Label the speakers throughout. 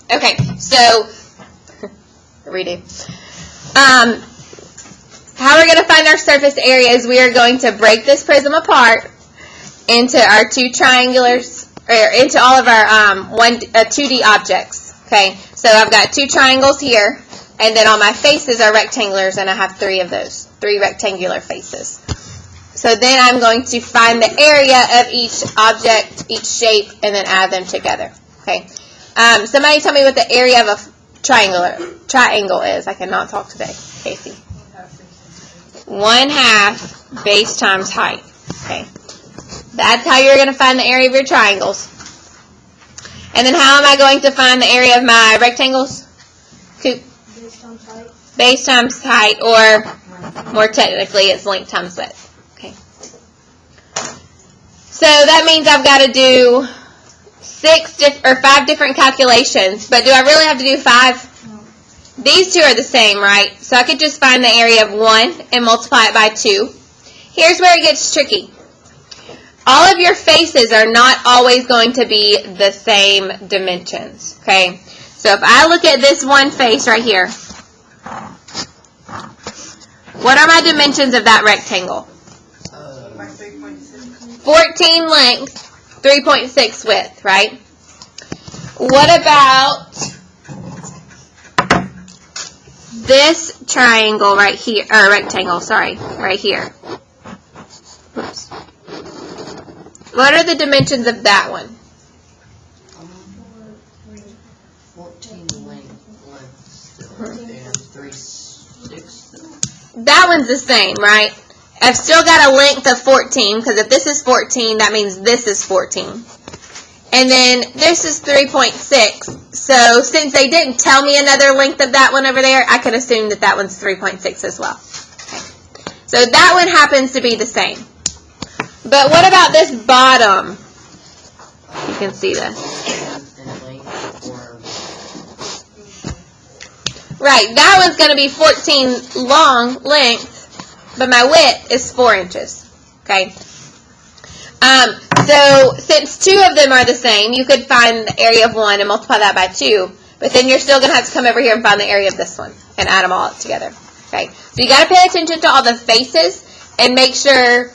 Speaker 1: Okay, so redo. How we're going to find our surface area is we are going to break this prism apart into our two triangulars, or into all of our 2D objects. Okay, so I've got two triangles here, and then all my faces are rectangulars, and I have three of those, three rectangular faces. So then I'm going to find the area of each object, each shape, and then add them together. Okay. Somebody tell me what the area of a triangle is. I cannot talk today. Casey. 1/2 base times height. Okay. That's how you're going to find the area of your triangles. And then how am I going to find the area of my rectangles? Coop.
Speaker 2: Base times height.
Speaker 1: Base times height, or more technically, it's length times width. Okay. So that means I've got to do 5 different calculations. But do I really have to do 5?
Speaker 2: No.
Speaker 1: These two are the same, right? So I could just find the area of 1 and multiply it by 2. Here's where it gets tricky. All of your faces are not always going to be the same dimensions. Okay? So if I look at this one face right here, what are my dimensions of that rectangle? 14 length, 3.6 width, right? What about this triangle right here, or rectangle, sorry, right here? Oops. What are the dimensions of that one?
Speaker 3: 14 length, and 3/6.
Speaker 1: That one's the same, right? I've still got a length of 14, because if this is 14, that means this is 14. And then this is 3.6. So since they didn't tell me another length of that one over there, I can assume that that one's 3.6 as well. Okay. So that one happens to be the same. But what about this bottom? You can see this. Right, that one's going to be 14 long length, but my width is 4 inches. Okay. So since 2 of them are the same, you could find the area of 1 and multiply that by 2. But then you're still going to have to come over here and find the area of this one and add them all up together. Okay. So you got to pay attention to all the faces and make sure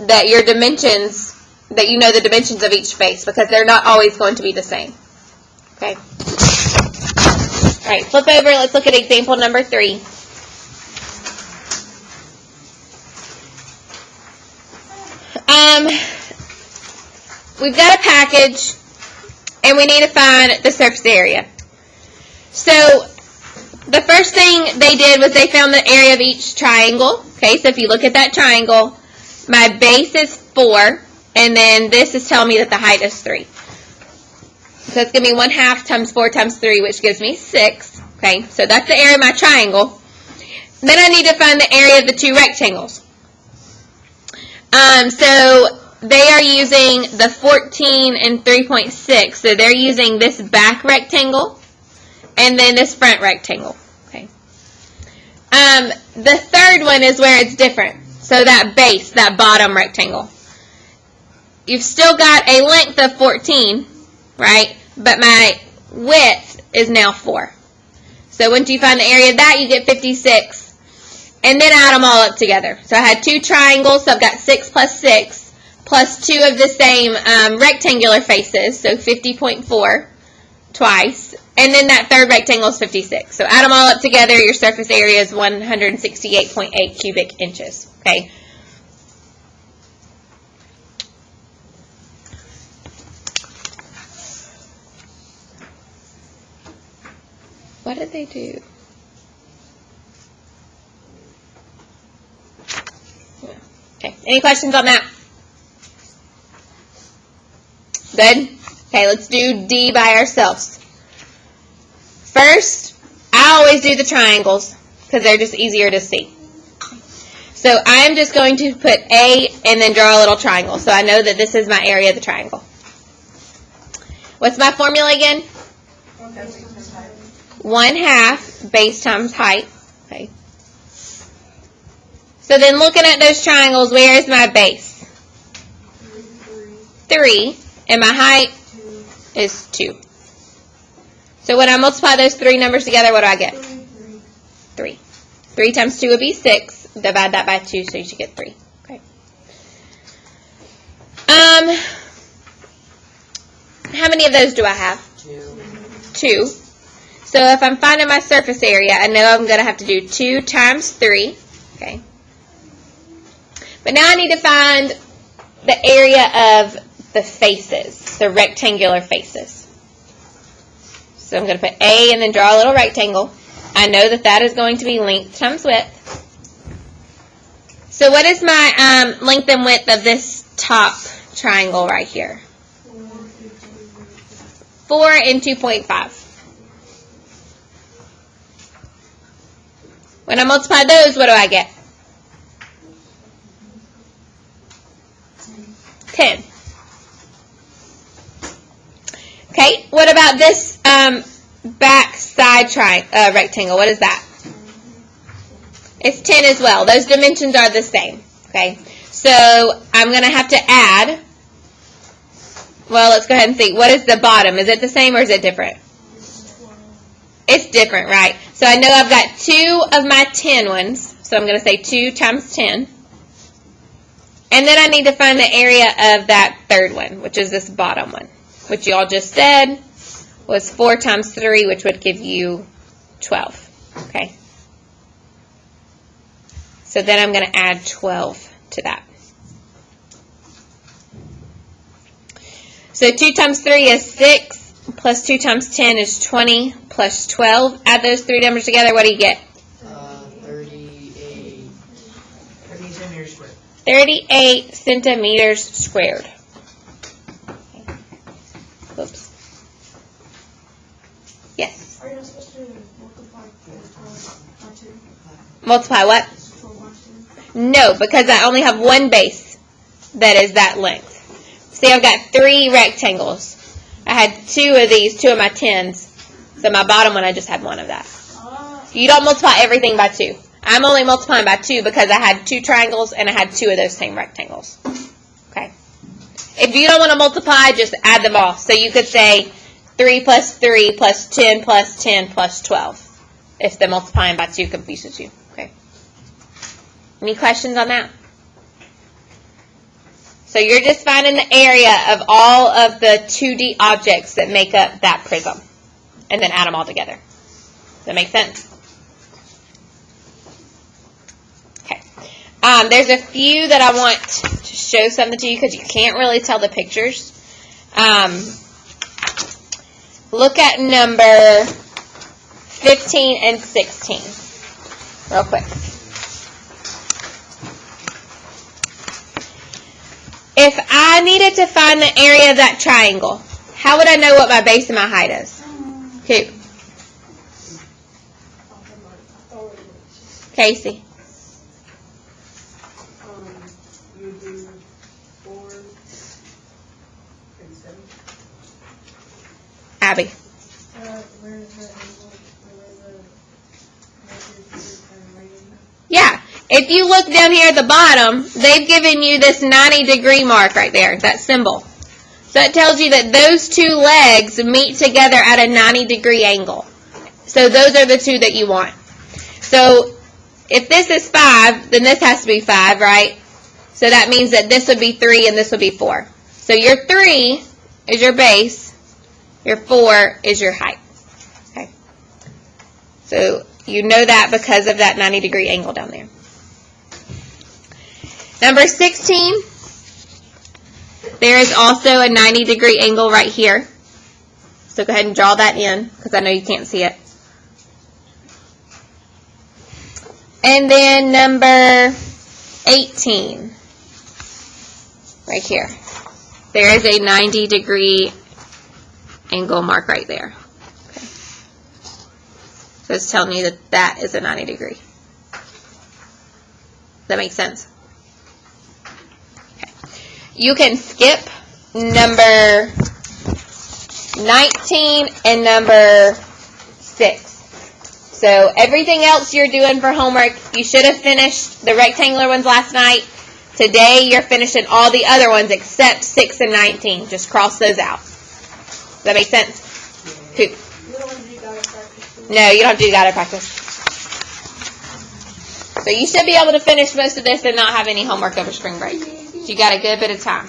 Speaker 1: that your dimensions, that you know the dimensions of each face, because they're not always going to be the same. Okay. All right, flip over. Let's look at example number 3. We've got a package, and we need to find the surface area. So the first thing they did was they found the area of each triangle. Okay, so if you look at that triangle, my base is 4, and then this is telling me that the height is 3. So it's going to be 1/2 times 4 times 3, which gives me 6. Okay, so that's the area of my triangle. Then I need to find the area of the 2 rectangles. So they are using the 14 and 3.6. So they're using this back rectangle and then this front rectangle. Okay. The third one is where it's different. So that base, that bottom rectangle. You've still got a length of 14, right? But my width is now 4. So once you find the area of that, you get 56. And then add them all up together. So I had 2 triangles, so I've got 6 plus 6, plus 2 of the same rectangular faces, so 50.4 twice. And then that third rectangle is 56. So add them all up together, your surface area is 168.8 cubic inches. Okay. What did they do? Okay, any questions on that? Good? Okay, let's do D by ourselves. First, I always do the triangles because they're just easier to see. So I'm just going to put A and then draw a little triangle. So I know that this is my area of the triangle. What's my formula again? 1/2 base times height. Okay. So then looking at those triangles, where is my base? 3. And my height is 2. So when I multiply those three numbers together, what do I get? 3. 3 times 2 would be 6. Divide that by 2, so you should get 3. Okay. How many of those do I have? 2. So if I'm finding my surface area, I know I'm going to have to do 2 times 3. Okay. But now I need to find the area of the faces, the rectangular faces. So I'm going to put A and then draw a little rectangle. I know that that is going to be length times width. So what is my length and width of this top triangle right here? 4 and 2.5. When I multiply those, what do I get? 10. Okay, what about this back side rectangle? What is that? It's 10 as well. Those dimensions are the same. Okay, so I'm going to have to add. Well, let's go ahead and see. What is the bottom? Is it the same or is it different? It's different, right? So I know I've got 2 of my 10 ones. So I'm going to say 2 times 10. And then I need to find the area of that third one, which is this bottom one, which you all just said was 4 times 3, which would give you 12. Okay. So then I'm going to add 12 to that. So 2 times 3 is 6, plus 2 times 10 is 20, plus 12. Add those three numbers together, what do you get?
Speaker 3: 38 centimeters squared.
Speaker 1: 38 centimeters squared. Whoops. Yes.
Speaker 2: Are you not supposed to multiply 4 by 2?
Speaker 1: Multiply what?
Speaker 2: 4 by 2?
Speaker 1: No, because I only have one base that is that length. See, I've got 3 rectangles. I had 2 of these, 2 of my 10s. So my bottom one, I just had 1 of that. You don't multiply everything by 2. I'm only multiplying by 2 because I had 2 triangles and I had 2 of those same rectangles. Okay. If you don't want to multiply, just add them all. So you could say 3 plus 3 plus 10 plus 10 plus 12. If the multiplying by 2 confuses you. Okay. Any questions on that? So you're just finding the area of all of the 2D objects that make up that prism. And then add them all together. Does that make sense? Okay. There's a few that I want to show something to you because you can't really tell the pictures. Look at number 15 and 16 real quick. If I needed to find the area of that triangle, how would I know what my base and my height is? Okay. Casey.
Speaker 2: You do 4 and 7.
Speaker 1: Abby.
Speaker 2: Where is the angle?
Speaker 1: Yeah. If you look down here at the bottom, they've given you this 90-degree mark right there, that symbol. So it tells you that those 2 legs meet together at a 90-degree angle. So those are the 2 that you want. So if this is 5, then this has to be 5, right? So that means that this would be 3 and this would be 4. So your 3 is your base. Your 4 is your height. Okay. So you know that because of that 90-degree angle down there. Number 16, there is also a 90-degree angle right here. So go ahead and draw that in because I know you can't see it. And then number 18, right here. There is a 90-degree angle mark right there. Okay. So it's telling you that that is a 90 degree. Does that make sense? Okay. You can skip number 19 and number 6. So everything else you're doing for homework, you should have finished the rectangular ones last night. Today you're finishing all the other ones except 6 and 19. Just cross those out. Does that make sense? Who?
Speaker 2: gotta practice.
Speaker 1: No, you don't do guided practice. So you should be able to finish most of this and not have any homework over spring break. You got a good bit of time.